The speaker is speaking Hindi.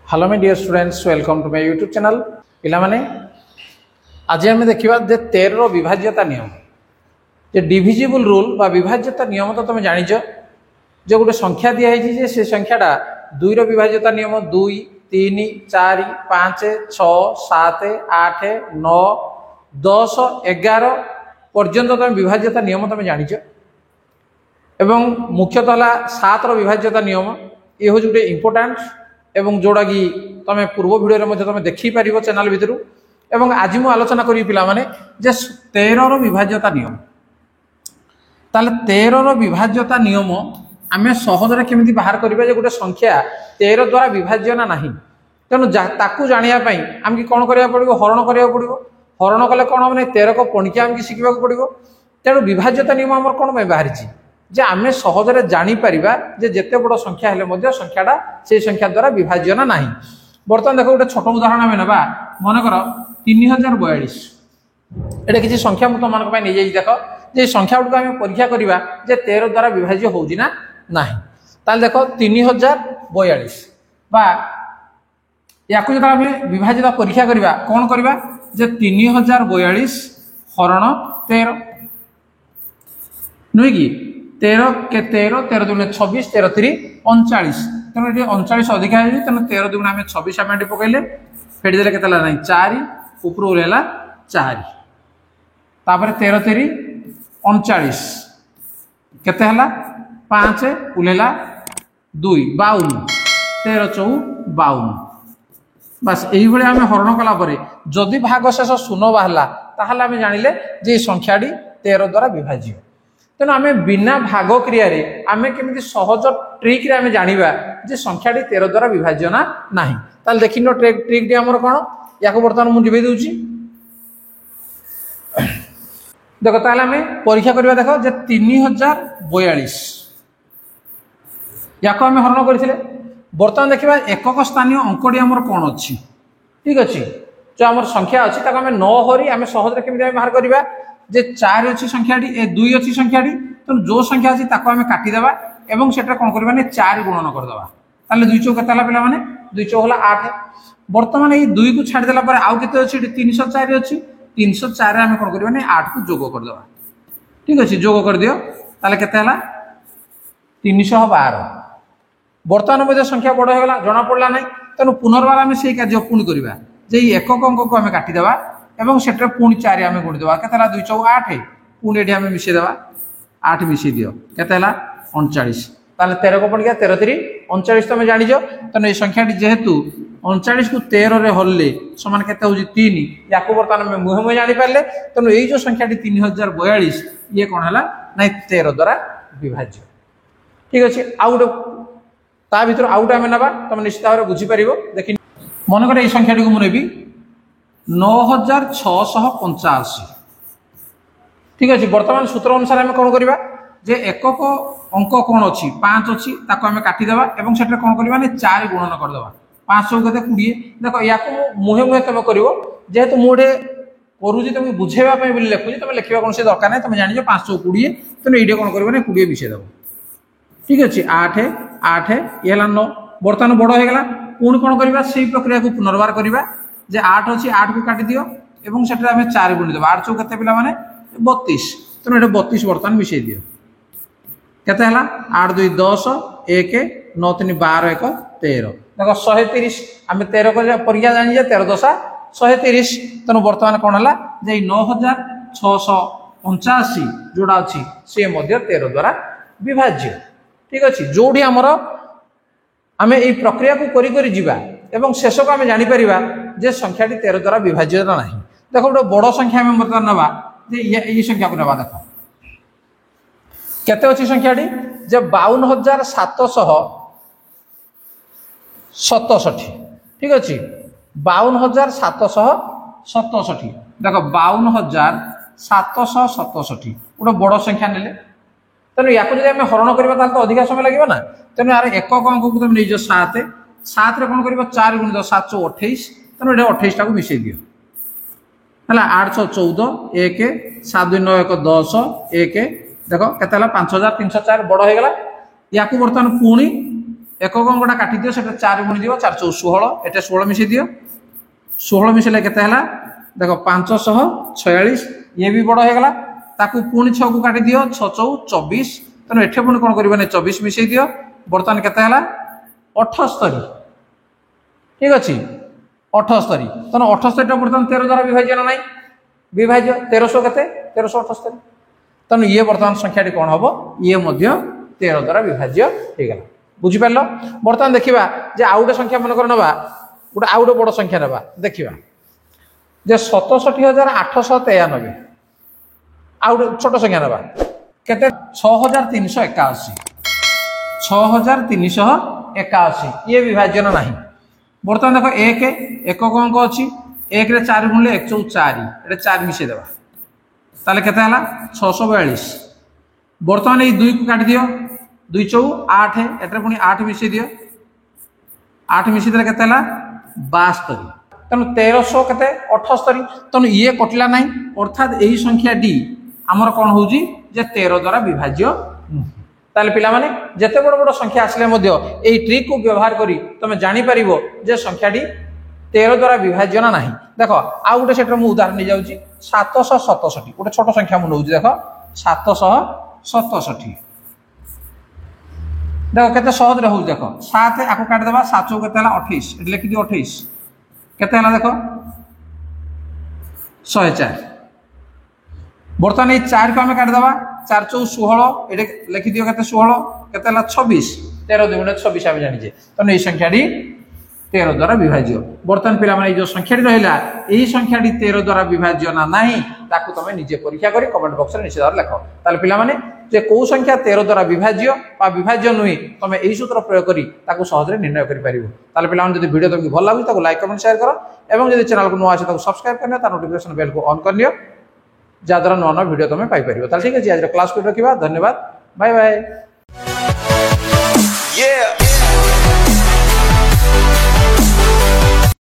Hello my dear students, welcome to my YouTube channel. पिला माने आज आम देखा जे 13 विभाज्यता नियम जे डिविजिबल रूल बा विभाज्यता नियम तो तुम जानिछ जो गोटे संख्या दिया है से संख्याटा 2 रो विभाज्यता नियम 2 3 4 5 6 7 8 9 10 11 पर्यंत तुम विभाज्यता नियम तुम जानिछ एवं मुख्यतः 7 रो विभाज्यता नियम ये हूँ गोटे इम्पोर्टाट एवं जोड़ा कि तुम पूर्व भिडियो तुम देखिपार चैनल भितर एवं आज मुझे आलोचना करी पिला माने जे 13 रो विभाज्यता नियम ताले 13 रो विभाज्यता नियम आमे सहजरे केमिति बाहर करिबा जे गोटे संख्या 13 द्वारा विभाज्य ना नाही। तेणु ताकू जानिया पई आमके कोन करिया पड़िबो, हरण करिया पड़िबो। हरण कले कोन माने 13 को पणिके आमके शिखिबा को पड़िबो। तेणु विभाज्यता नियम हमर कोन में बाहरिछि जे आमे सहजरे जानि परिबा जे जेते बड़ संख्या हेले मध्ये संख्याटा से संख्या द्वारा विभाज्य ना नाही। बर्तमान देखो गोटे छोट उदाहरण आमे नबा मन कर 3042 एटा किछि संख्या मु तो मान पय नै जाई देखो जे संख्या गुड आमे परीक्षा करिबा जे 13 द्वारा विभाज्य होउछि ना नाही। ताल देखो 3042 बा याकु जता आमे विभाज्यता परीक्षा करिबा कोन करिबा जे 3042 हरण 13 नुई कि 13 के 13 13 दुने 26 13 3 39 तेणु ये 39 अधिक है तेणु 13 दुने आम 26 आम पकड़े फेटी देले केते ला नहीं 4 ऊपर उलेला 4 तापर 13 3 39 केते हला 5 उलेला 2 52 13 4 52 बस यही भाई आम हरण कला जदि भाग शेष शून्य बाहला ताहले आम जानिले जे संख्याटी 13 द्वारा विभाज्य। तेणु आम बिना भाग क्रिया आम केमी सहज ट्रिक आम जाना जे संख्याटी 13 द्वारा विभाज्य ना नहीं। ताल देखी ट्रिक आमर कौन या बर्तमान मुझे जीवे दूची देख ताल आम परीक्षा करवा देख जे 3042 या आम हरण करते बर्तमान देखा एकक स्थानीय अंकटी आमर कौन अच्छी ठीक अच्छे जो आम संख्या अच्छी आम 9 हरी आम सहज केमी बाहर करवा जे 4 अच्छी संख्याटी ए 2 अच्छी संख्याटी तेणु जो संख्या अच्छी ताको आम काटिदेवा एवं सेटा कौन करवा 4 गुणन करदेवा ताले 2 चौक केते पिला माने 2 चौक होला 8। बर्तमान ये 2 को छाड़देला पर आउ केते अच्छी 304 अच्छी 304 आम कौन करवा 8 को जोग करदेवा ठीक अच्छे जोग कर दियो ताले केते हला 312। बर्तमान मध्य संख्या बड़ हो गला जना पड़ला नहीं तेणु पुनर्बार आम से कार्य पुणी करवा जे एकक अंक को आम काटिदेवा एवं सेटा पुणी 4 आम गुणिदेवा केते 2 चौक 8 पुणी एठी आम मिसेदेवा 8 मिसे दियो केते 39 ताले 13 को पड़िया 13 3 39 तुम जानिज तेणु ये संख्याटी जेहेतु 39 को 13 रे हल्ले समान केते होउची 3 याको बर्तमान में मुहे मुहे जानि पारले तेणु ये जो संख्याटी 3042 ये कोन हला नै 13 द्वारा विभाज्य ठीक अछि। आ गुटे ता भीतर आ गुटे आम नबा तुम निश्चित भाव बुझी पारिबो देखि मन करे ये संख्याटी को मु नेबी 9685 ठीक अच्छे। बर्तमान सूत्र अनुसार आम कौन करवा जे एकक अंक कौन अच्छी 5 अच्छी ताको आम काटिदेवा एवं सेटा कौन करवा 4 गुणन करदेवा 5 चौक 20 देख या मुहे मुहे तुम कर जेहेतु मुझे करुँगी तुम बुझेवाई लिखुची तुम लिखा कौन दरकार नहीं तुम जान 5 चौक 20 तेनाली ये कौन कर 20 मिसेदेव ठीक अच्छे 8 8 ये 9 बर्तमान बड़ होगा पुणी कौन करवा से प्रक्रिया को पुनर्बार करवा जे 8 अच्छी 8 को काटी दियो एवं सेटा आम 4 गुणिदेवा 8 चौक केते पिला माने 32 तेणु ये 32 बर्तमान मिसई दियो केते हला 8 2 10 1 9 3 12 1 13 देखो 130 आम 13 को परीक्षा जानी 13 10 130 तेणु बर्तमान कौन है जे 9685 जोड़ा अच्छी सी 13 द्वारा विभाज्य ठीक अच्छे। जोड़ी आमर आम ये प्रक्रिया को करी करी जीवा एवं शेष को आम जापर जे संख्याटी 13 द्वारा विभाज्य ना देख गोटे बड़ संख्या आम बर्तमान नवा ये संख्या को नवा देख केते अच्छी संख्याटी जे 52767 ठीक अच्छे 52767 देख 52767 गोटे बड़ संख्या नेले तेणु या आम हरण करवा तो अधिक समय लगे ना तेणु यार एकक अंक को तुम नहीं 7 7 कौन कर 4 गुणित 7 28 तेणु ये 28 को मिसई दियो है 8 6 14 1 7 2 9 1 10 1 देख के 5304 बड़ हो गला या बर्तमान पुणी एকক अंकटा काटी दियो से 4 गुणी दियो 4 चौ 16 एटा 16 मिसै दियो 16 मिसले केते हला देखो 546 ये भी बड़ हो गला ताकू पुणी 6 को काटी दियो 6 चौ 24 तने एठे पुणी कोन करबा नै 24 मिसै दियो वर्तमान केते हला 78 ठीक अछि 78 तने 78 टा वर्तमान 13 द्वारा विभाज्य नै विभाज्य 1300 केते 1378 तने ये वर्तमान संख्याटी कोन हबो ये मध्य 13 द्वारा विभाज्य हे गला बुझी पारलो वर्तमान देखिबा जे आउटे संख्या मन कर नबा गोटे आउटे बड़ संख्या नबा देखिबा जे 67893 आउटे छोट संख्या नबा केते 6381 6381 ये विभाजन नाही वर्तमान देखो 1 एकक अंक अछि 1 रे 4 गुणले 1 चौ 4 एटा 4 मिसे देबा ताले केते हला 642 वर्तमान ए 2 को काट दियो 2 चौ 8 एटा पुनी 8 मिसे दियो 8 मिसे देले केते हला 72 तनु 1300 केते 78 तनु ये कटला नाही अर्थात एही संख्या डी हमर कोन होउजी जे 13 द्वारा विभाज्य ताले पिला माने जते बड़ बड़ संख्या आसले मध्य एही ट्रिक को व्यवहार करी तमे जानि परिबो जे संख्या डी 13 द्वारा विभाज्य ना नाही देखो आ गुटे सेटर मु उदाहरण नि जाउची 767 गोटे छोट संख्या मु नउची देखो 767 देखो केते सहज रे हो देखो 7 आको काट देबा 7 चौ केते हला 28 एट लिखि दियो 28 केते हला देखो 104 वर्तमान ए 4 को हम काट देबा 4 चौ 16 एटे लिखि दियो केते 16 केते हला 26 13 2 26 हम जानि जे तने ए संख्या डी 13 द्वारा विभाज्य वर्तमान पिला माने जो संख्या रहिला एही संख्या डी 13 द्वारा विभाज्य ना नाही ताकू तमे निजे परीक्षा करी कमेंट बॉक्स रे निश्चित लिखो ताले पिला माने जे को संख्या 13 द्वारा विभाज्य बा विभाज्य नुई तमे एही सूत्र प्रयोग करी ताकू सहज रे निर्णय करि परिबो ताले पिला माने जदि वीडियो तुमको भल लागु ताकू लाइक कमेंट शेयर करो एवं जदि चैनल को नो आछे ताकू सब्सक्राइब करने ता नोटिफिकेशन बेल को ऑन कर लियो जा द्वारा नवा वीडियो तमे पाई परिबो ताले ठीक अछि आज क्लास को रखिबा धन्यवाद बाय बाय।